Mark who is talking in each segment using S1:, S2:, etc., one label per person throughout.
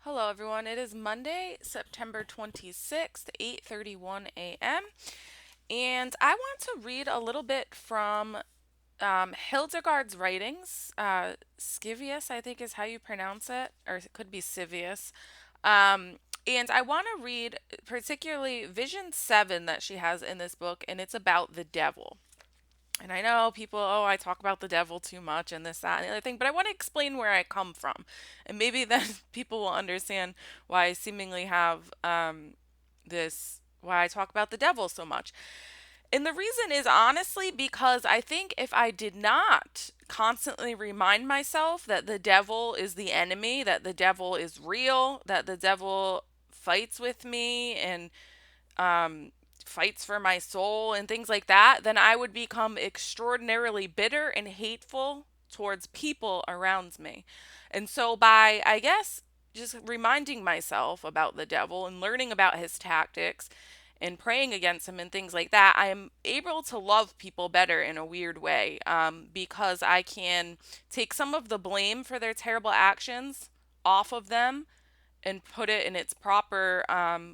S1: Hello everyone. It is Monday, September 26th, 8:31 a.m. And I want to read a little bit from Hildegard's writings. Scivias, I think is how you pronounce it, or it could be Scivias. Um, and I want to read particularly Vision 7 that she has in this book, and it's about the devil. And I know people, oh, I talk about the devil too much and this, that, and the other thing, but I want to explain where I come from. And maybe then people will understand why I seemingly have why I talk about the devil so much. And the reason is honestly because I think if I did not constantly remind myself that the devil is the enemy, that the devil is real, that the devil fights with me and um, fights for my soul and things like that, then I would become extraordinarily bitter and hateful towards people around me. And so, by, I guess, just reminding myself about the devil and learning about his tactics and praying against him and things like that, I am able to love people better in a weird way because I can take some of the blame for their terrible actions off of them and put it in its proper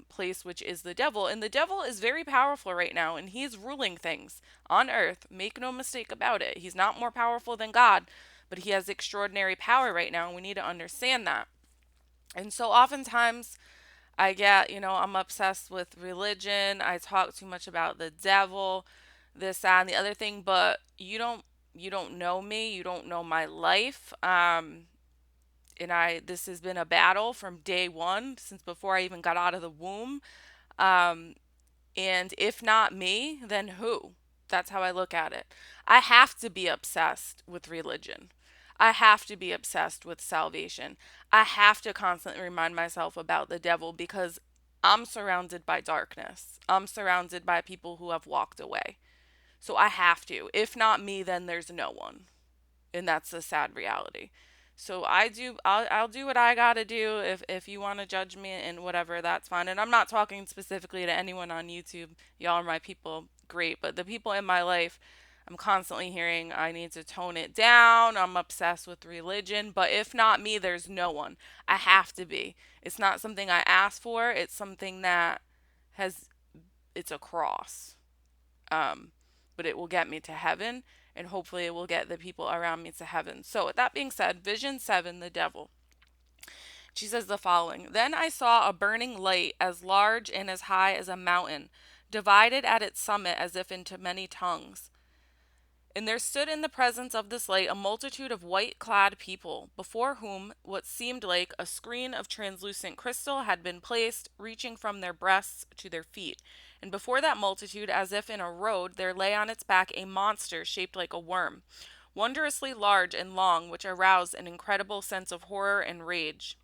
S1: place, which is the devil. And the devil is very powerful right now, and he's ruling things on earth. Make no mistake about it. He's not more powerful than God, but he has extraordinary power right now, and we need to understand that. And so, oftentimes, I'm obsessed with religion. I talk too much about the devil, this, that, and the other thing, but you don't know me. You don't know my life. And this has been a battle from day one since before I even got out of the womb. Um, and if not me, then who? That's how I look at it. I have to be obsessed with religion. I have to be obsessed with salvation. I have to constantly remind myself about the devil because I'm surrounded by darkness. I'm surrounded by people who have walked away. So I have to. If not me, then there's no one, and that's the sad reality. So I'll do what I got to do. If you want to judge me and whatever, that's fine. And I'm not talking specifically to anyone on YouTube. Y'all are my people, great, but the people in my life, I'm constantly hearing I need to tone it down. I'm obsessed with religion, but if not me, there's no one. I have to be. It's not something I ask for. It's something that has it's a cross. Um, but it will get me to heaven, and hopefully it will get the people around me to heaven. So, with that being said, Vision 7, the devil. She says the following: Then I saw a burning light as large and as high as a mountain, divided at its summit as if into many tongues. And there stood in the presence of this light a multitude of white clad people, before whom what seemed like a screen of translucent crystal had been placed, reaching from their breasts to their feet. And before that multitude, as if in a road, there lay on its back a monster shaped like a worm, wondrously large and long, which aroused an incredible sense of horror and rage.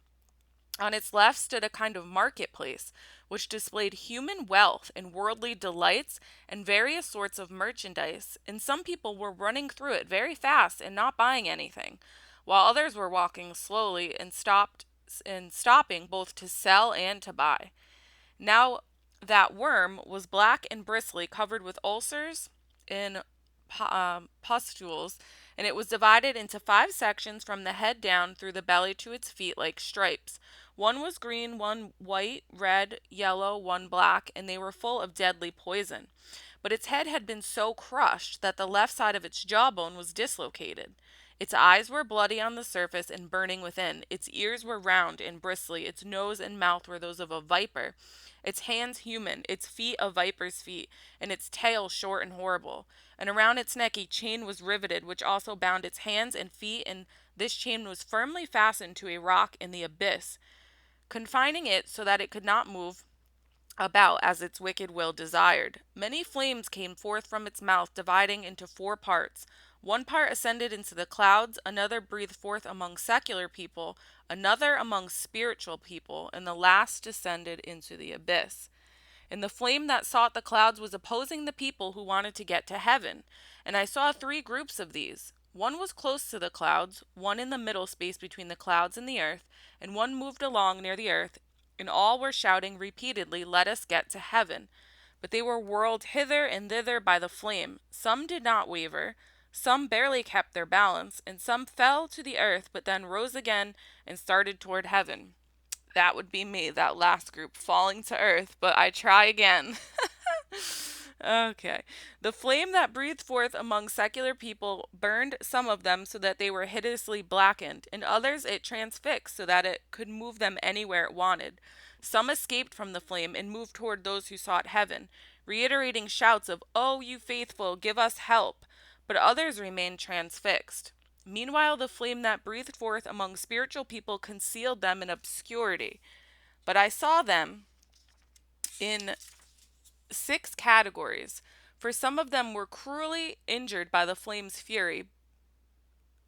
S1: On its left stood a kind of marketplace, which displayed human wealth and worldly delights and various sorts of merchandise, and some people were running through it very fast and not buying anything, while others were walking slowly and stopping both to sell and to buy. Now that worm was black and bristly, covered with ulcers and pustules, and it was divided into 5 sections from the head down through the belly to its feet like stripes. One was green, one white, red, yellow, one black, and they were full of deadly poison. But its head had been so crushed that the left side of its jawbone was dislocated. Its eyes were bloody on the surface and burning within. Its ears were round and bristly. Its nose and mouth were those of a viper. Its hands human, its feet a viper's feet, and its tail short and horrible. And around its neck a chain was riveted, which also bound its hands and feet, and this chain was firmly fastened to a rock in the abyss, confining it so that it could not move about as its wicked will desired. Many flames came forth from its mouth, dividing into 4 parts. One part ascended into the clouds, another breathed forth among secular people, another among spiritual people, and the last descended into the abyss. And the flame that sought the clouds was opposing the people who wanted to get to heaven. And I saw 3 groups of these. One was close to the clouds, one in the middle space between the clouds and the earth, and one moved along near the earth, and all were shouting repeatedly, "Let us get to heaven." But they were whirled hither and thither by the flame. Some did not waver, some barely kept their balance, and some fell to the earth, but then rose again and started toward heaven. That would be me, that last group, falling to earth, but I try again. Okay. The flame that breathed forth among secular people burned some of them so that they were hideously blackened, and others it transfixed so that it could move them anywhere it wanted. Some escaped from the flame and moved toward those who sought heaven, reiterating shouts of, "Oh, you faithful, give us help!" But others remained transfixed. Meanwhile, the flame that breathed forth among spiritual people concealed them in obscurity. But I saw them in 6 categories, for some of them were cruelly injured by the flame's fury.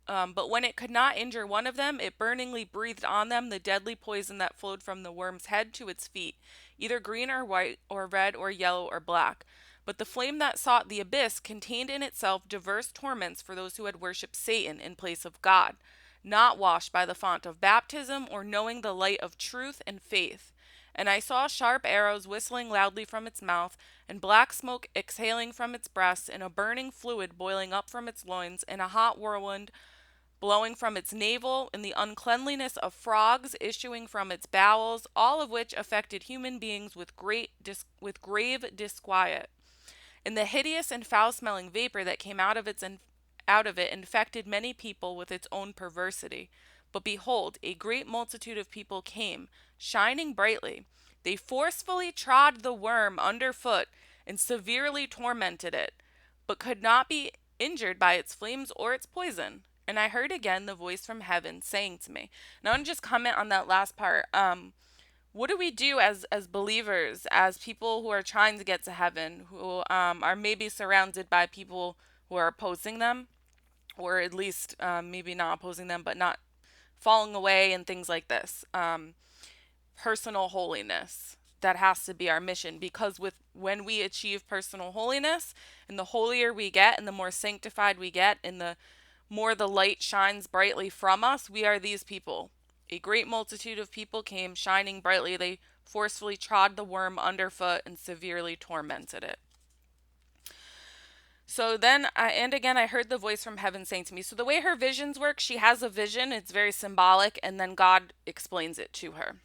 S1: But when it could not injure one of them, it burningly breathed on them the deadly poison that flowed from the worm's head to its feet, either green or white, or red or yellow or black. But the flame that sought the abyss contained in itself diverse torments for those who had worshipped Satan in place of God, not washed by the font of baptism or knowing the light of truth and faith. And I saw sharp arrows whistling loudly from its mouth, and black smoke exhaling from its breast, and a burning fluid boiling up from its loins, and a hot whirlwind blowing from its navel, and the uncleanliness of frogs issuing from its bowels, all of which affected human beings with grave disquiet. And the hideous and foul-smelling vapor that came out of it infected many people with its own perversity. But behold, a great multitude of people came, shining brightly. They forcefully trod the worm underfoot and severely tormented it, but could not be injured by its flames or its poison. And I heard again the voice from heaven saying to me, and I want to just comment on that last part. What do we do as believers, as people who are trying to get to heaven, who are maybe surrounded by people who are opposing them, or at least maybe not opposing them, but not falling away and things like this? Personal holiness. That has to be our mission, because when we achieve personal holiness, and the holier we get and the more sanctified we get and the more the light shines brightly from us, we are these people. A great multitude of people came shining brightly. They forcefully trod the worm underfoot and severely tormented it. So then, and again, I heard the voice from heaven saying to me, so the way her visions work, she has a vision, it's very symbolic, and then God explains it to her.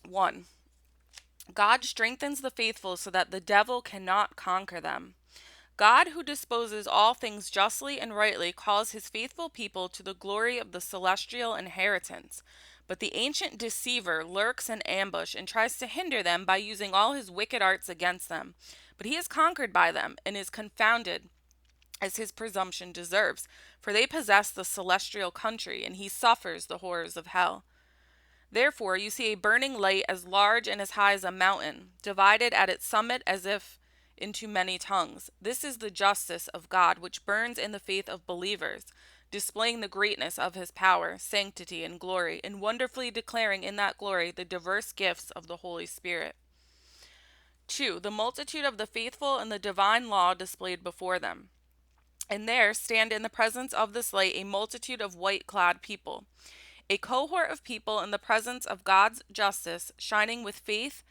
S1: 1. God strengthens the faithful so that the devil cannot conquer them. God, who disposes all things justly and rightly, calls his faithful people to the glory of the celestial inheritance. But the ancient deceiver lurks in ambush and tries to hinder them by using all his wicked arts against them. But he is conquered by them and is confounded, as his presumption deserves, for they possess the celestial country, and he suffers the horrors of hell. Therefore you see a burning light as large and as high as a mountain, divided at its summit as if into many tongues. This is the justice of God, which burns in the faith of believers, displaying the greatness of his power, sanctity, and glory, and wonderfully declaring in that glory the diverse gifts of the Holy Spirit. 2. The multitude of the faithful and the divine law displayed before them. And there stand in the presence of this light a multitude of white-clad people, a cohort of people in the presence of God's justice, shining with faith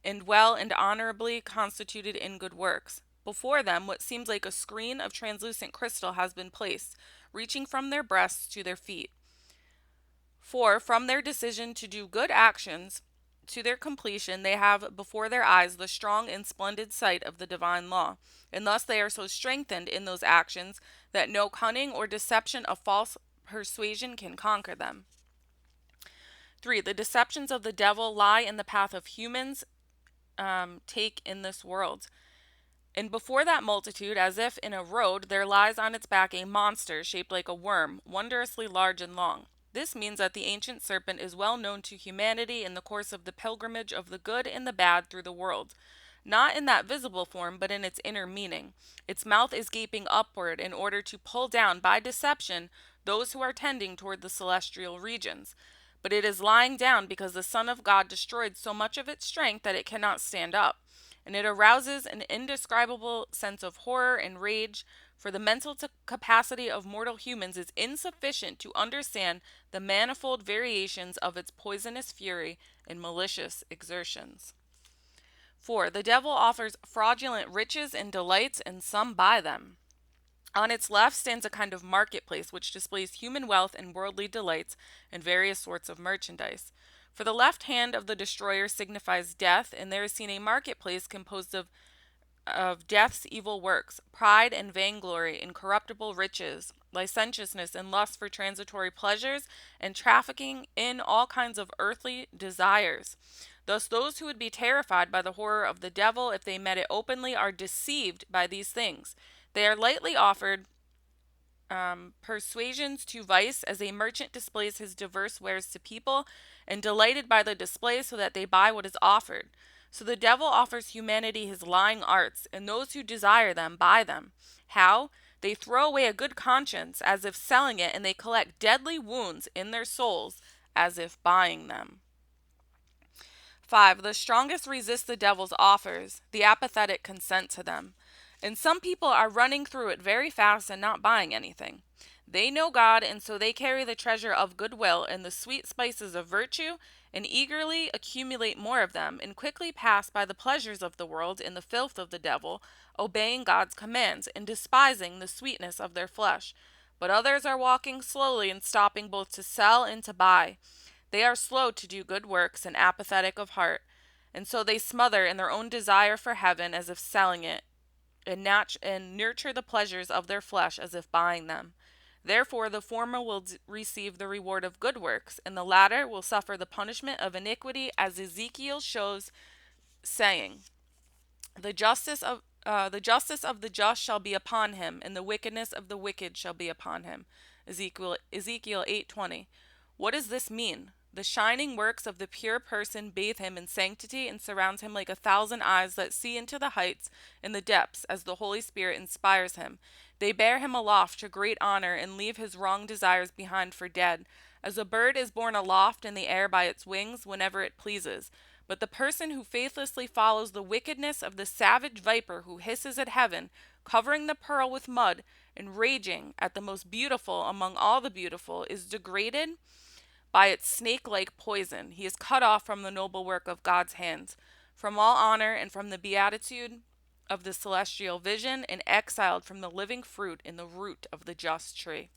S1: and well and honorably constituted in good works. Before them, what seems like a screen of translucent crystal has been placed, reaching from their breasts to their feet. For from their decision to do good actions to their completion, they have before their eyes the strong and splendid sight of the divine law, and thus they are so strengthened in those actions that no cunning or deception of false persuasion can conquer them. 3. The deceptions of the devil lie in the path of humans take in this world. And before that multitude, as if in a road, there lies on its back a monster shaped like a worm, wondrously large and long. This means that the ancient serpent is well known to humanity in the course of the pilgrimage of the good and the bad through the world. Not in that visible form, but in its inner meaning. Its mouth is gaping upward in order to pull down by deception those who are tending toward the celestial regions. But it is lying down because the Son of God destroyed so much of its strength that it cannot stand up. And it arouses an indescribable sense of horror and rage, for the mental capacity of mortal humans is insufficient to understand the manifold variations of its poisonous fury and malicious exertions. 4. The devil offers fraudulent riches and delights, and some buy them. On its left stands a kind of marketplace which displays human wealth and worldly delights and various sorts of merchandise. For the left hand of the destroyer signifies death, and there is seen a marketplace composed of death's evil works, pride and vainglory, incorruptible riches, licentiousness and lust for transitory pleasures, and trafficking in all kinds of earthly desires. Thus, those who would be terrified by the horror of the devil if they met it openly are deceived by these things. They are lightly offered persuasions to vice as a merchant displays his diverse wares to people, and delighted by the display so that they buy what is offered. So the devil offers humanity his lying arts, and those who desire them buy them. How? They throw away a good conscience as if selling it, and they collect deadly wounds in their souls as if buying them. 5. The strongest resist the devil's offers, the apathetic consent to them. And some people are running through it very fast and not buying anything. They know God, and so they carry the treasure of goodwill and the sweet spices of virtue, and eagerly accumulate more of them, and quickly pass by the pleasures of the world and the filth of the devil, obeying God's commands, and despising the sweetness of their flesh. But others are walking slowly and stopping both to sell and to buy. They are slow to do good works and apathetic of heart, and so they smother in their own desire for heaven as if selling it, and nurture the pleasures of their flesh as if buying them. Therefore, the former will receive the reward of good works, and the latter will suffer the punishment of iniquity, as Ezekiel shows, saying, the justice of the just shall be upon him, and the wickedness of the wicked shall be upon him. Ezekiel 8:20. What does this mean? The shining works of the pure person bathe him in sanctity and surrounds him like 1,000 eyes that see into the heights and the depths as the Holy Spirit inspires him. They bear him aloft to great honor and leave his wrong desires behind for dead, as a bird is borne aloft in the air by its wings whenever it pleases. But the person who faithlessly follows the wickedness of the savage viper who hisses at heaven, covering the pearl with mud, and raging at the most beautiful among all the beautiful, is degraded by its snake-like poison. He is cut off from the noble work of God's hands, from all honor and from the beatitude of the celestial vision, and exiled from the living fruit in the root of the just tree.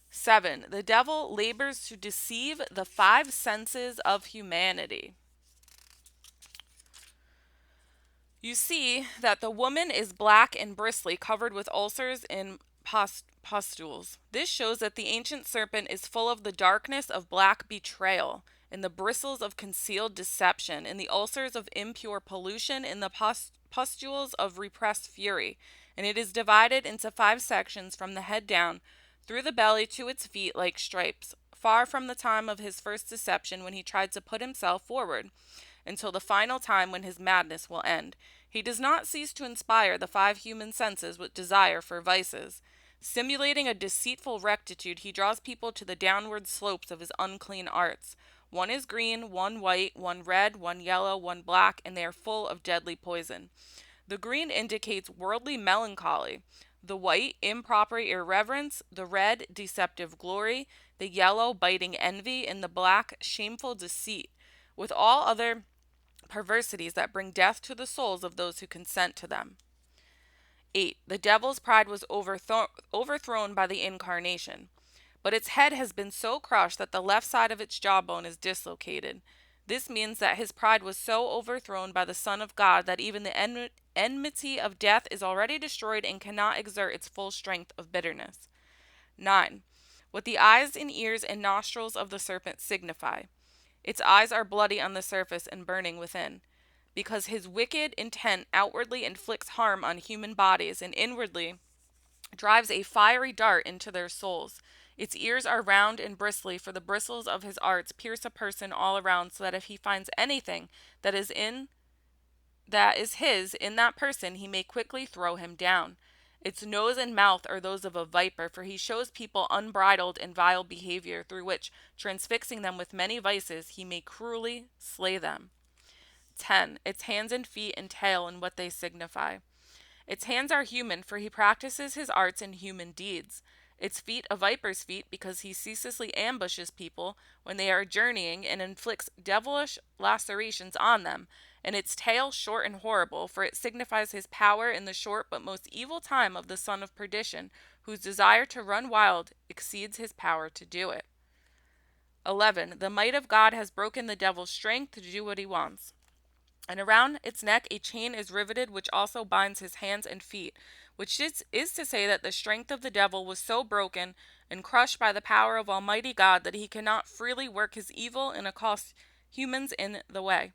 S1: 7. The devil labors to deceive the five senses of humanity. You see that the woman is black and bristly, covered with ulcers and pustules. This shows that the ancient serpent is full of the darkness of black betrayal, and the bristles of concealed deception, and the ulcers of impure pollution, and the pustules of repressed fury. And it is divided into 5 sections from the head down, through the belly to its feet like stripes, far from the time of his first deception when he tried to put himself forward, until the final time when his madness will end. He does not cease to inspire the 5 human senses with desire for vices. Simulating a deceitful rectitude, he draws people to the downward slopes of his unclean arts. One is green, one white, one red, one yellow, one black, and they are full of deadly poison. The green indicates worldly melancholy, the white, improper irreverence, the red, deceptive glory, the yellow, biting envy, and the black, shameful deceit, with all other perversities that bring death to the souls of those who consent to them. 8. The devil's pride was overthrown by the incarnation, but its head has been so crushed that the left side of its jawbone is dislocated. This means that his pride was so overthrown by the Son of God that even the enmity of death is already destroyed and cannot exert its full strength of bitterness. 9. What the eyes and ears and nostrils of the serpent signify. Its eyes are bloody on the surface and burning within, because his wicked intent outwardly inflicts harm on human bodies and inwardly drives a fiery dart into their souls. Its ears are round and bristly, for the bristles of his arts pierce a person all around, so that if he finds anything that is his in that person, he may quickly throw him down. Its nose and mouth are those of a viper, for he shows people unbridled and vile behavior, through which, transfixing them with many vices, he may cruelly slay them. 10. Its hands and feet and tail and what they signify. Its hands are human, for he practices his arts in human deeds. Its feet a viper's feet, because he ceaselessly ambushes people when they are journeying and inflicts devilish lacerations on them, and its tail short and horrible, for it signifies his power in the short but most evil time of the son of perdition, whose desire to run wild exceeds his power to do it. 11. The might of God has broken the devil's strength to do what he wants. And around its neck a chain is riveted, which also binds his hands and feet, which is to say that the strength of the devil was so broken and crushed by the power of Almighty God that he cannot freely work his evil and accost humans in the way.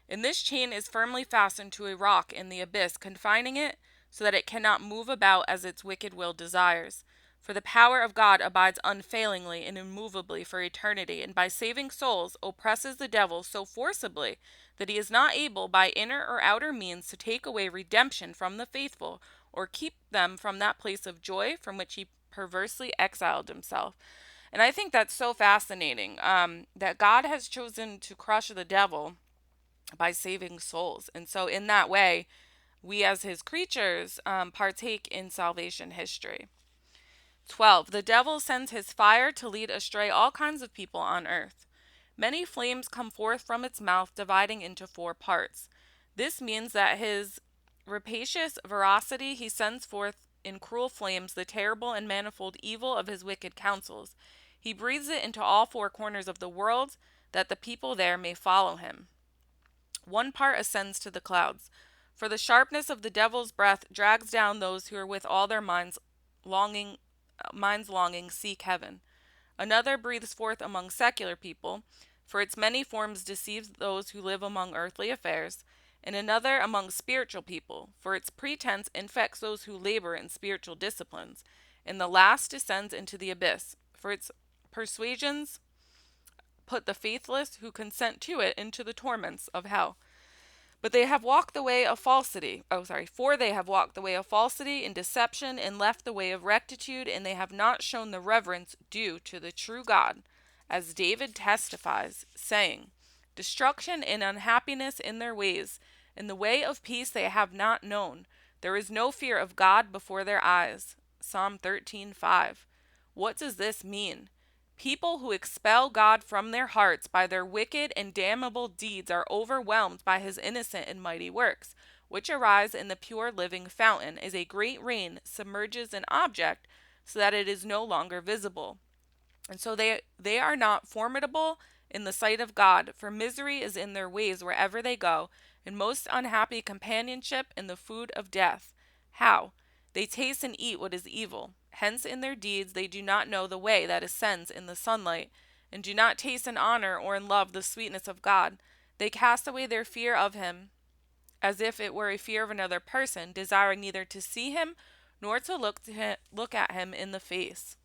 S1: And this chain is firmly fastened to a rock in the abyss, confining it so that it cannot move about as its wicked will desires. For the power of God abides unfailingly and immovably for eternity, and by saving souls oppresses the devil so forcibly that he is not able by inner or outer means to take away redemption from the faithful or keep them from that place of joy from which he perversely exiled himself. And I think that's so fascinating, that God has chosen to crush the devil by saving souls. And so, in that way, we as his creatures partake in salvation history. 12. The devil sends his fire to lead astray all kinds of people on earth. Many flames come forth from its mouth, dividing into 4 parts. This means that his rapacious ferocity he sends forth in cruel flames the terrible and manifold evil of his wicked counsels. He breathes it into all 4 corners of the world, that the people there may follow him. 1 part ascends to the clouds. For the sharpness of the devil's breath drags down those who are with all their minds longing seek heaven. Another breathes forth among secular people, for its many forms deceives those who live among earthly affairs, and another among spiritual people, for its pretense infects those who labor in spiritual disciplines, and the last descends into the abyss, for its persuasions put the faithless who consent to it into the torments of hell. But they have walked the way of falsity. For they have walked the way of falsity and deception and left the way of rectitude, and they have not shown the reverence due to the true God, as David testifies, saying, Destruction and unhappiness in their ways, and the way of peace they have not known. There is no fear of God before their eyes. Psalm 13:5. What does this mean? People who expel God from their hearts by their wicked and damnable deeds are overwhelmed by his innocent and mighty works, which arise in the pure living fountain as a great rain submerges an object so that it is no longer visible. And so they are not formidable in the sight of God, for misery is in their ways wherever they go, and most unhappy companionship in the food of death. How? They taste and eat what is evil. Hence in their deeds they do not know the way that ascends in the sunlight, and do not taste in honor or in love the sweetness of God. They cast away their fear of him, as if it were a fear of another person, desiring neither to see him nor to look at him in the face.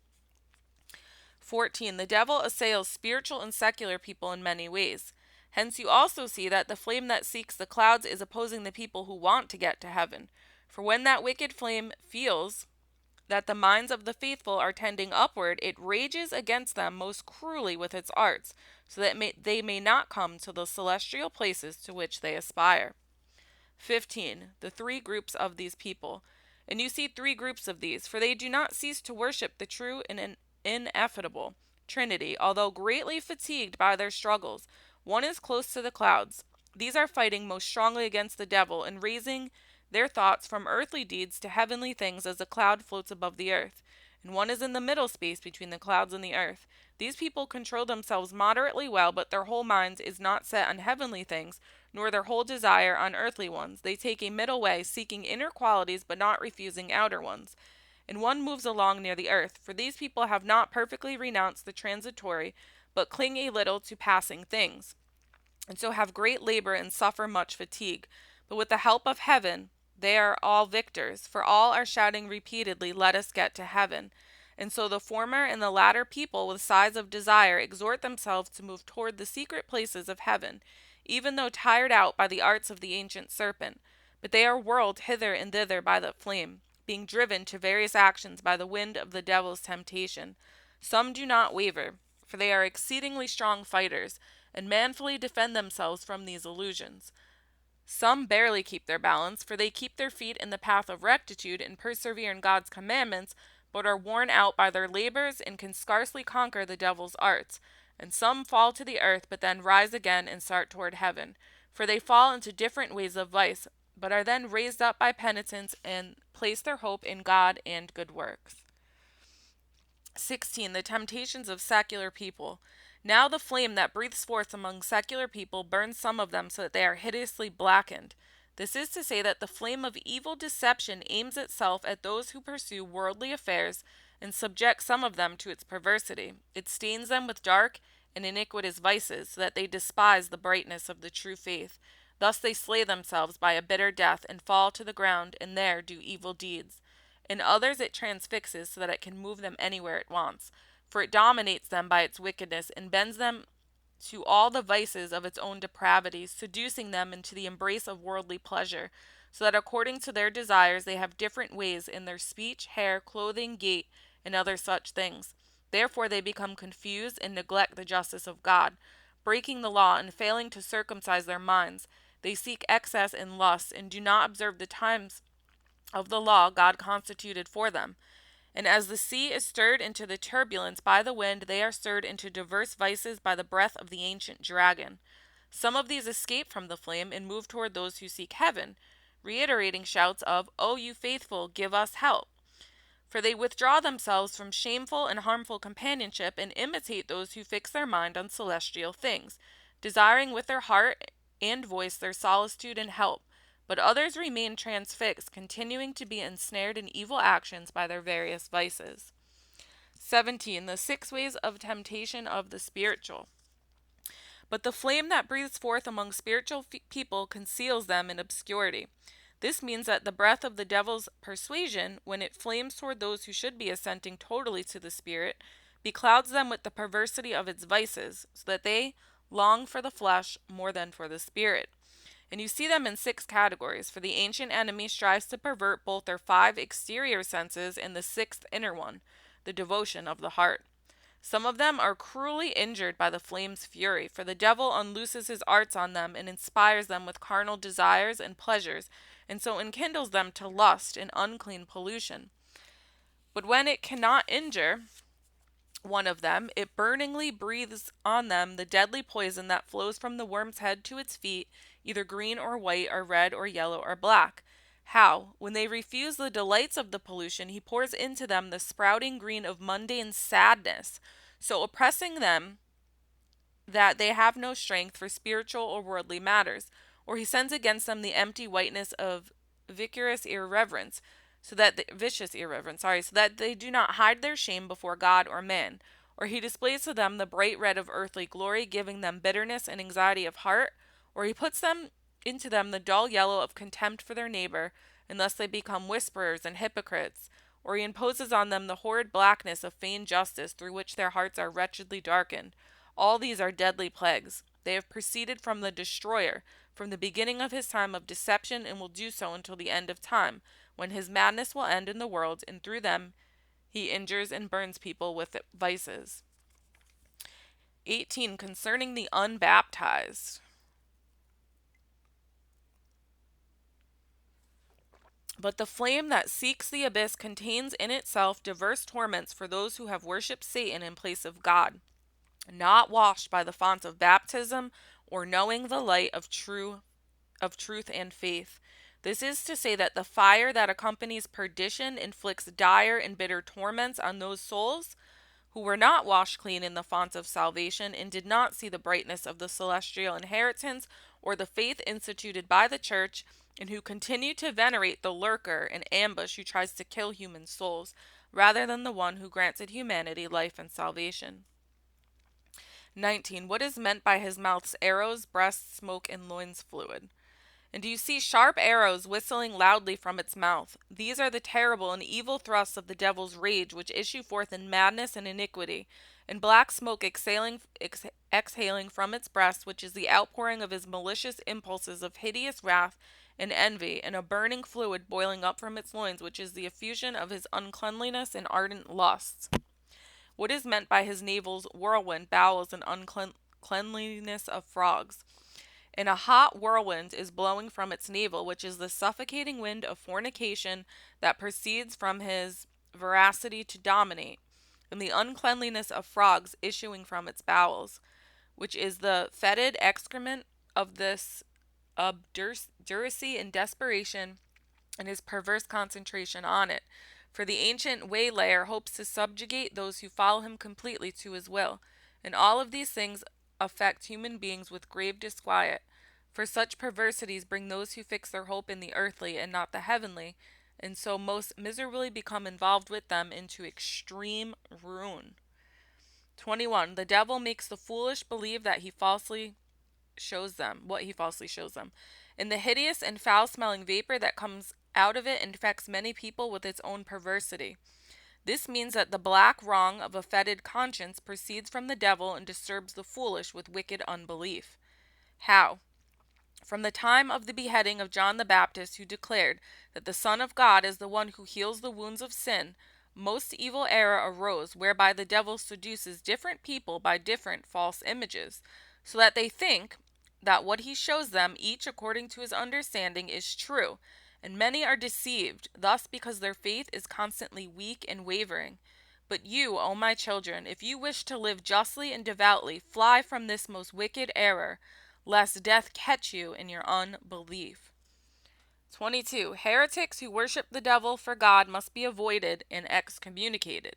S1: 14. The devil assails spiritual and secular people in many ways. Hence you also see that the flame that seeks the clouds is opposing the people who want to get to heaven. For when that wicked flame feels that the minds of the faithful are tending upward, it rages against them most cruelly with its arts, so that they may not come to the celestial places to which they aspire. 15. The 3 groups of these people. And you see 3 groups of these, for they do not cease to worship the true and ineffable Trinity, although greatly fatigued by their struggles. One is close to the clouds. These are fighting most strongly against the devil and raising their thoughts from earthly deeds to heavenly things as a cloud floats above the earth. And one is in the middle space between the clouds and the earth. These people control themselves moderately well, but their whole mind is not set on heavenly things, nor their whole desire on earthly ones. They take a middle way, seeking inner qualities but not refusing outer ones. And one moves along near the earth, for these people have not perfectly renounced the transitory, but cling a little to passing things, and so have great labor and suffer much fatigue. But with the help of heaven, they are all victors, for all are shouting repeatedly, Let us get to heaven. And so the former and the latter people with sighs of desire exhort themselves to move toward the secret places of heaven, even though tired out by the arts of the ancient serpent. But they are whirled hither and thither by the flame, being driven to various actions by the wind of the devil's temptation. Some do not waver, for they are exceedingly strong fighters, and manfully defend themselves from these illusions. Some barely keep their balance, for they keep their feet in the path of rectitude and persevere in God's commandments, but are worn out by their labors and can scarcely conquer the devil's arts. And some fall to the earth, but then rise again and start toward heaven. For they fall into different ways of vice, but are then raised up by penitence and place their hope in God and good works. 16. The temptations of secular people. Now the flame that breathes forth among secular people burns some of them so that they are hideously blackened. This is to say that the flame of evil deception aims itself at those who pursue worldly affairs and subjects some of them to its perversity. It stains them with dark and iniquitous vices so that they despise the brightness of the true faith. Thus they slay themselves by a bitter death and fall to the ground and there do evil deeds. In others it transfixes so that it can move them anywhere it wants, for it dominates them by its wickedness and bends them to all the vices of its own depravity, seducing them into the embrace of worldly pleasure, so that according to their desires they have different ways in their speech, hair, clothing, gait, and other such things. Therefore they become confused and neglect the justice of God, breaking the law and failing to circumcise their minds. They seek excess in lust and do not observe the times of the law God constituted for them. And as the sea is stirred into the turbulence by the wind, they are stirred into diverse vices by the breath of the ancient dragon. Some of these escape from the flame and move toward those who seek heaven, reiterating shouts of, "O you faithful, give us help." For they withdraw themselves from shameful and harmful companionship and imitate those who fix their mind on celestial things, desiring with their heart and voice their solitude and help. But others remain transfixed, continuing to be ensnared in evil actions by their various vices. 17. The six ways of temptation of the spiritual. But the flame that breathes forth among spiritual people conceals them in obscurity. This means that the breath of the devil's persuasion, when it flames toward those who should be assenting totally to the Spirit, beclouds them with the perversity of its vices, so that they long for the flesh more than for the Spirit. And you see them in six categories, for the ancient enemy strives to pervert both their five exterior senses and the sixth inner one, the devotion of the heart. Some of them are cruelly injured by the flame's fury, for the devil unlooses his arts on them and inspires them with carnal desires and pleasures, and so enkindles them to lust and unclean pollution. But when it cannot injure one of them, it burningly breathes on them the deadly poison that flows from the worm's head to its feet, either green or white or red or yellow or black. How, when they refuse the delights of the pollution, he pours into them the sprouting green of mundane sadness, so oppressing them that they have no strength for spiritual or worldly matters, or he sends against them the empty whiteness of vicarious irreverence, vicious irreverence, so that they do not hide their shame before God or man, or he displays to them the bright red of earthly glory, giving them bitterness and anxiety of heart, or he puts into them the dull yellow of contempt for their neighbor, and thus they become whisperers and hypocrites, or he imposes on them the horrid blackness of feigned justice, through which their hearts are wretchedly darkened. All these are deadly plagues. They have proceeded from the destroyer, from the beginning of his time of deception, and will do so until the end of time, when his madness will end in the world, and through them he injures and burns people with vices. 18. Concerning the unbaptized. But the flame that seeks the abyss contains in itself diverse torments for those who have worshipped Satan in place of God, not washed by the font of baptism, or knowing the light of truth and faith. This is to say that the fire that accompanies perdition inflicts dire and bitter torments on those souls who were not washed clean in the font of salvation and did not see the brightness of the celestial inheritance or the faith instituted by the church, and who continue to venerate the lurker in ambush who tries to kill human souls, rather than the one who granted humanity life and salvation. 19. What is meant by his mouth's arrows, breast, smoke, and loins fluid? And do you see sharp arrows whistling loudly from its mouth? These are the terrible and evil thrusts of the devil's rage, which issue forth in madness and iniquity, and black smoke exhaling from its breast, which is the outpouring of his malicious impulses of hideous wrath and envy, and a burning fluid boiling up from its loins, which is the effusion of his uncleanliness and ardent lusts. What is meant by his navel's whirlwind, bowels, and uncleanliness of frogs? And a hot whirlwind is blowing from its navel, which is the suffocating wind of fornication that proceeds from his voracity to dominate, and the uncleanliness of frogs issuing from its bowels, which is the fetid excrement of this obduracy and desperation and his perverse concentration on it. For the ancient waylayer hopes to subjugate those who follow him completely to his will, and all of these things affect human beings with grave disquiet. For such perversities bring those who fix their hope in the earthly and not the heavenly, and so most miserably become involved with them into extreme ruin. 21. The devil makes the foolish believe that he falsely shows them, what he falsely shows them. And the hideous and foul smelling vapor that comes out of it infects many people with its own perversity. This means that the black wrong of a fetid conscience proceeds from the devil and disturbs the foolish with wicked unbelief. How? From the time of the beheading of John the Baptist, who declared that the Son of God is the one who heals the wounds of sin, most evil error arose, whereby the devil seduces different people by different false images, so that they think that what he shows them, each according to his understanding, is true, and many are deceived, thus because their faith is constantly weak and wavering. But you, O my children, if you wish to live justly and devoutly, fly from this most wicked error, lest death catch you in your unbelief. 22. Heretics who worship the devil for God must be avoided and excommunicated.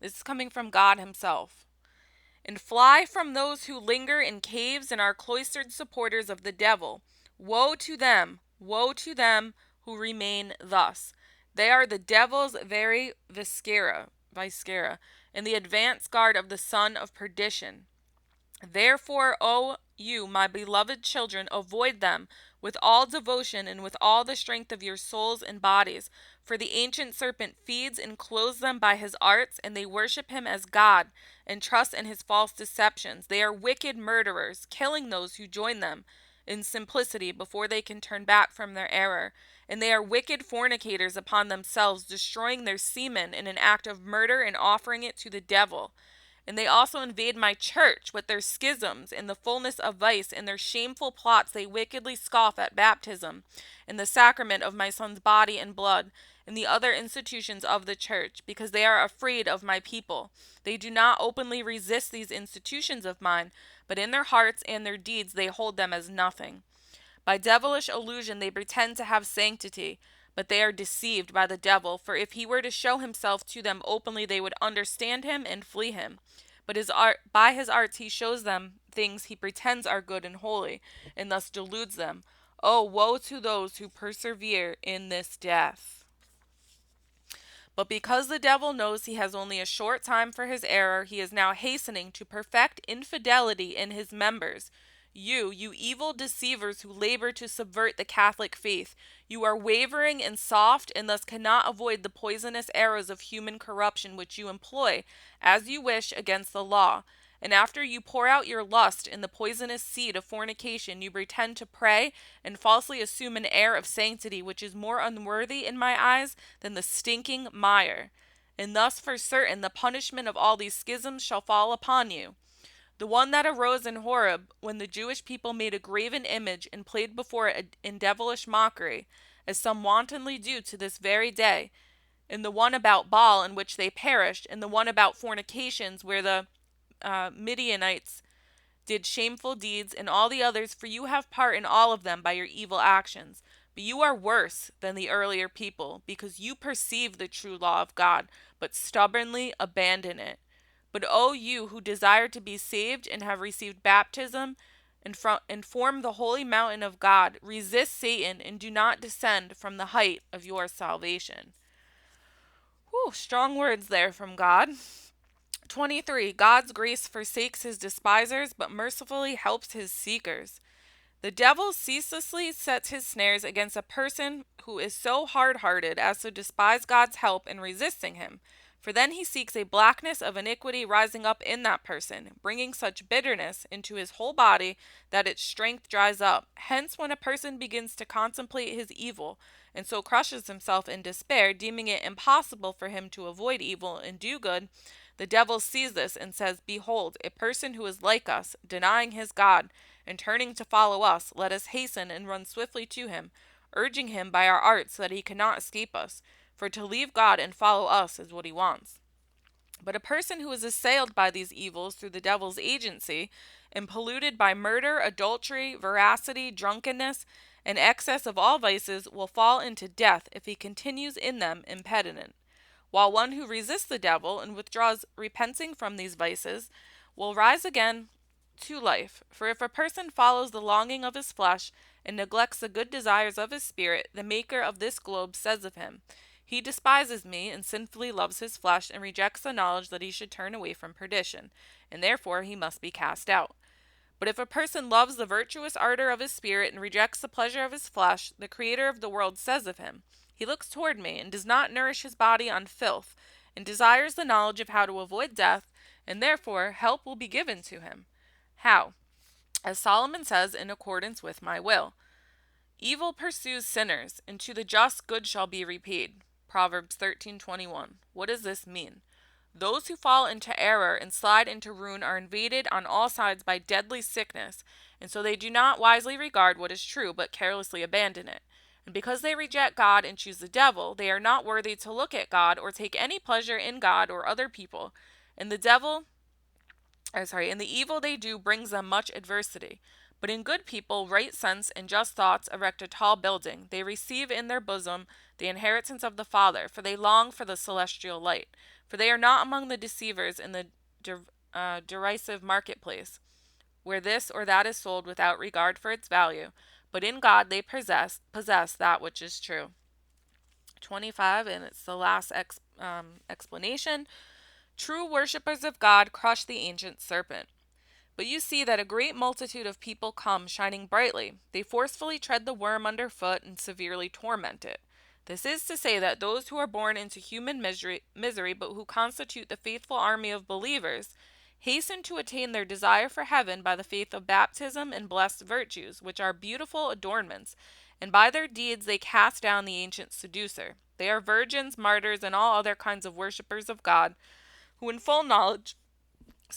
S1: This is coming from God himself. And fly from those who linger in caves and are cloistered supporters of the devil. Woe to them who remain thus. They are the devil's very viscera, and the advance guard of the son of perdition. Therefore, O you, my beloved children, avoid them with all devotion and with all the strength of your souls and bodies. For the ancient serpent feeds and clothes them by his arts, and they worship him as God, and trust in his false deceptions. They are wicked murderers, killing those who join them in simplicity before they can turn back from their error. And they are wicked fornicators upon themselves, destroying their semen in an act of murder and offering it to the devil. And they also invade my church with their schisms in the fullness of vice. In their shameful plots they wickedly scoff at baptism, and the sacrament of my son's body and blood, and the other institutions of the church, because they are afraid of my people. They do not openly resist these institutions of mine, but in their hearts and their deeds they hold them as nothing. By devilish illusion they pretend to have sanctity, but they are deceived by the devil, for if he were to show himself to them openly they would understand him and flee him. But by his arts he shows them things he pretends are good and holy, and thus deludes them. Oh, woe to those who persevere in this death. But because the devil knows he has only a short time for his error, he is now hastening to perfect infidelity in his members. You evil deceivers who labor to subvert the Catholic faith, you are wavering and soft, and thus cannot avoid the poisonous arrows of human corruption which you employ, as you wish, against the law. And after you pour out your lust in the poisonous seed of fornication, you pretend to pray and falsely assume an air of sanctity which is more unworthy in my eyes than the stinking mire. And thus for certain the punishment of all these schisms shall fall upon you. The one that arose in Horeb, when the Jewish people made a graven image and played before it in devilish mockery, as some wantonly do to this very day, and the one about Baal, in which they perished, and the one about fornications, where the Midianites did shameful deeds, and all the others, for you have part in all of them by your evil actions. But you are worse than the earlier people, because you perceive the true law of God, but stubbornly abandon it. But O you who desire to be saved and have received baptism and form the holy mountain of God, resist Satan and do not descend from the height of your salvation. Whew, strong words there from God. 23. God's grace forsakes his despisers, but mercifully helps his seekers. The devil ceaselessly sets his snares against a person who is so hard-hearted as to despise God's help in resisting him. For then he seeks a blackness of iniquity rising up in that person, bringing such bitterness into his whole body that its strength dries up. Hence, when a person begins to contemplate his evil, and so crushes himself in despair, deeming it impossible for him to avoid evil and do good, the devil sees this and says, Behold, a person who is like us, denying his God, and turning to follow us, let us hasten and run swiftly to him, urging him by our arts that he cannot escape us. For to leave God and follow us is what he wants. But a person who is assailed by these evils through the devil's agency and polluted by murder, adultery, voracity, drunkenness, and excess of all vices will fall into death if he continues in them impenitent. While one who resists the devil and withdraws repenting from these vices will rise again to life. For if a person follows the longing of his flesh and neglects the good desires of his spirit, the maker of this globe says of him, he despises me and sinfully loves his flesh and rejects the knowledge that he should turn away from perdition, and therefore he must be cast out. But if a person loves the virtuous ardor of his spirit and rejects the pleasure of his flesh, the Creator of the world says of him, he looks toward me and does not nourish his body on filth, and desires the knowledge of how to avoid death, and therefore help will be given to him. How? As Solomon says, in accordance with my will. Evil pursues sinners, and to the just good shall be repaid. Proverbs 13:21. What does this mean? Those who fall into error and slide into ruin are invaded on all sides by deadly sickness, and so they do not wisely regard what is true, but carelessly abandon it. And because they reject God and choose the devil, they are not worthy to look at God or take any pleasure in God or other people. And and the evil they do brings them much adversity. But in good people, right sense and just thoughts erect a tall building. They receive in their bosom the inheritance of the Father, for they long for the celestial light. For they are not among the deceivers in the derisive marketplace, where this or that is sold without regard for its value. But in God they possess that which is true. 25, and it's the last explanation. True worshippers of God crush the ancient serpent. But you see that a great multitude of people come, shining brightly. They forcefully tread the worm underfoot and severely torment it. This is to say that those who are born into human misery, but who constitute the faithful army of believers, hasten to attain their desire for heaven by the faith of baptism and blessed virtues, which are beautiful adornments, and by their deeds they cast down the ancient seducer. They are virgins, martyrs, and all other kinds of worshippers of God, who in full knowledge,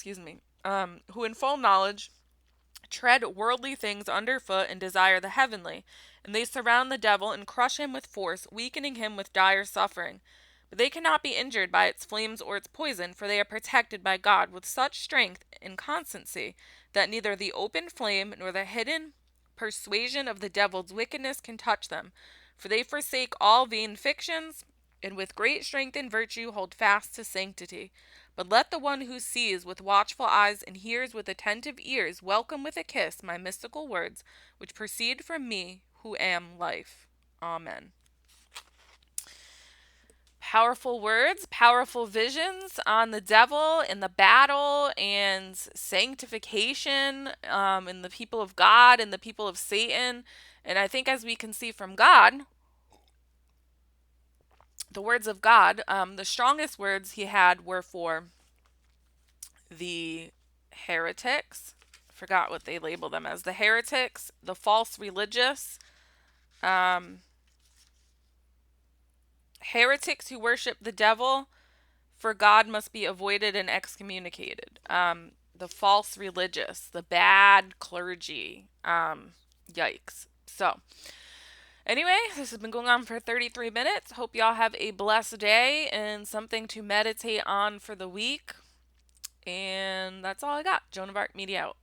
S1: who in full knowledge tread worldly things underfoot and desire the heavenly, and they surround the devil and crush him with force, weakening him with dire suffering. But they cannot be injured by its flames or its poison, for they are protected by God with such strength and constancy that neither the open flame nor the hidden persuasion of the devil's wickedness can touch them. For they forsake all vain fictions, and with great strength and virtue hold fast to sanctity. But let the one who sees with watchful eyes and hears with attentive ears welcome with a kiss my mystical words, which proceed from me who am life. Amen. Powerful words, powerful visions on the devil and the battle and sanctification in the people of God and the people of Satan. And I think as we can see from God, the words of God, the strongest words he had were for the heretics. I forgot what they label them as. The heretics, the false religious, heretics who worship the devil, for God must be avoided and excommunicated. The false religious, the bad clergy. Yikes. So, anyway, this has been going on for 33 minutes. Hope y'all have a blessed day and something to meditate on for the week. And that's all I got. Joan of Arc Media out.